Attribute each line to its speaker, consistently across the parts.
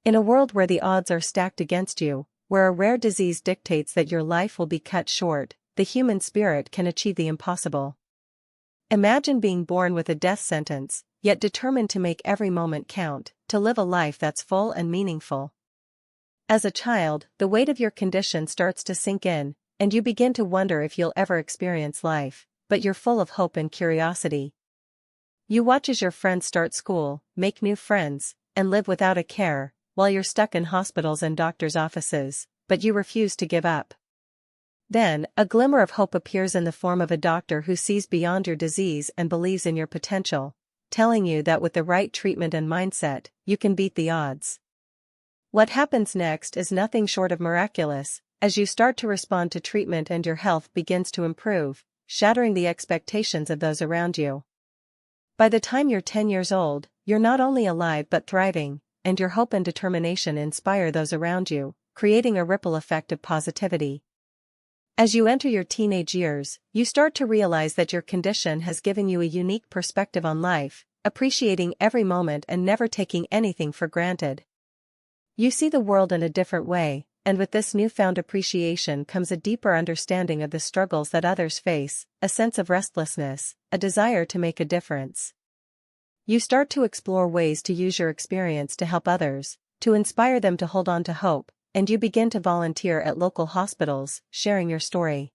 Speaker 1: In a world where the odds are stacked against you, where a rare disease dictates that your life will be cut short, the human spirit can achieve the impossible. Imagine being born with a death sentence, yet determined to make every moment count, to live a life that's full and meaningful. As a child, the weight of your condition starts to sink in, and you begin to wonder if you'll ever experience life, but you're full of hope and curiosity. You watch as your friends start school, make new friends, and live without a care, while you're stuck in hospitals and doctors' offices, but you refuse to give up. Then, a glimmer of hope appears in the form of a doctor who sees beyond your disease and believes in your potential, telling you that with the right treatment and mindset, you can beat the odds. What happens next is nothing short of miraculous, as you start to respond to treatment and your health begins to improve, shattering the expectations of those around you. By the time you're 10 years old, you're not only alive but thriving, and your hope and determination inspire those around you, creating a ripple effect of positivity. As you enter your teenage years, you start to realize that your condition has given you a unique perspective on life, appreciating every moment and never taking anything for granted. You see the world in a different way, and with this newfound appreciation comes a deeper understanding of the struggles that others face, a sense of restlessness, a desire to make a difference. You start to explore ways to use your experience to help others, to inspire them to hold on to hope, and you begin to volunteer at local hospitals, sharing your story.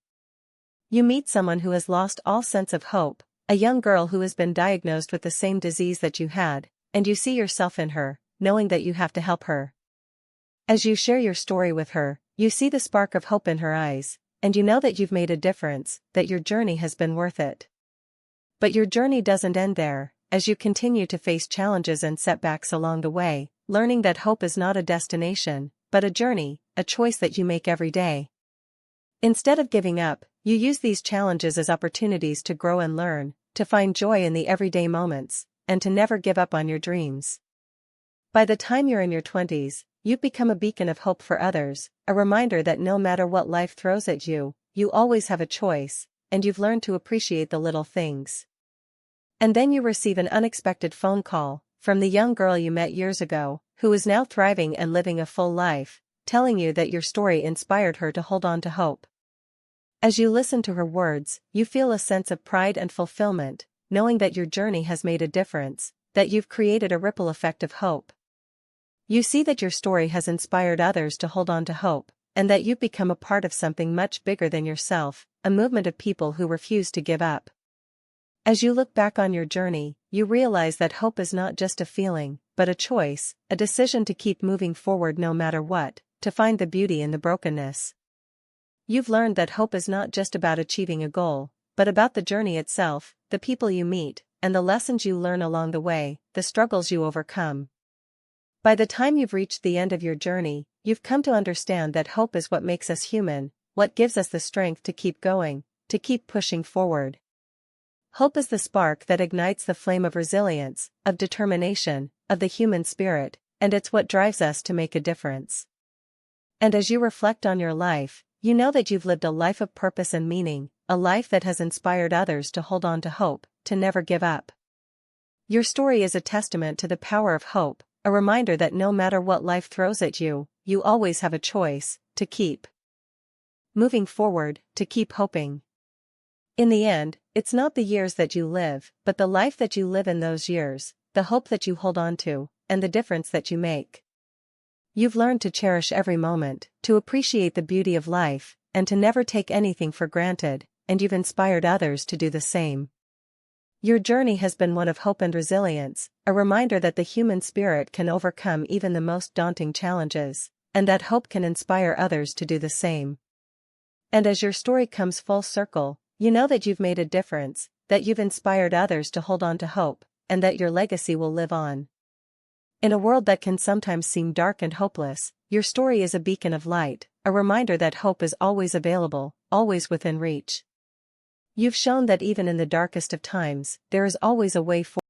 Speaker 1: You meet someone who has lost all sense of hope, a young girl who has been diagnosed with the same disease that you had, and you see yourself in her, knowing that you have to help her. As you share your story with her, you see the spark of hope in her eyes, and you know that you've made a difference, that your journey has been worth it. But your journey doesn't end there, as you continue to face challenges and setbacks along the way, learning that hope is not a destination, but a journey, a choice that you make every day. Instead of giving up, you use these challenges as opportunities to grow and learn, to find joy in the everyday moments, and to never give up on your dreams. By the time you're in your 20s, you've become a beacon of hope for others, a reminder that no matter what life throws at you, you always have a choice, and you've learned to appreciate the little things. And then you receive an unexpected phone call, from the young girl you met years ago, who is now thriving and living a full life, telling you that your story inspired her to hold on to hope. As you listen to her words, you feel a sense of pride and fulfillment, knowing that your journey has made a difference, that you've created a ripple effect of hope. You see that your story has inspired others to hold on to hope, and that you've become a part of something much bigger than yourself, a movement of people who refuse to give up. As you look back on your journey, you realize that hope is not just a feeling, but a choice, a decision to keep moving forward no matter what, to find the beauty in the brokenness. You've learned that hope is not just about achieving a goal, but about the journey itself, the people you meet, and the lessons you learn along the way, the struggles you overcome. By the time you've reached the end of your journey, you've come to understand that hope is what makes us human, what gives us the strength to keep going, to keep pushing forward. Hope is the spark that ignites the flame of resilience, of determination, of the human spirit, and it's what drives us to make a difference. And as you reflect on your life, you know that you've lived a life of purpose and meaning, a life that has inspired others to hold on to hope, to never give up. Your story is a testament to the power of hope, a reminder that no matter what life throws at you, you always have a choice, to keep moving forward, to keep hoping. In the end, it's not the years that you live, but the life that you live in those years, the hope that you hold on to, and the difference that you make. You've learned to cherish every moment, to appreciate the beauty of life, and to never take anything for granted, and you've inspired others to do the same. Your journey has been one of hope and resilience, a reminder that the human spirit can overcome even the most daunting challenges, and that hope can inspire others to do the same. And as your story comes full circle, you know that you've made a difference, that you've inspired others to hold on to hope, and that your legacy will live on. In a world that can sometimes seem dark and hopeless, your story is a beacon of light, a reminder that hope is always available, always within reach. You've shown that even in the darkest of times, there is always a way forward.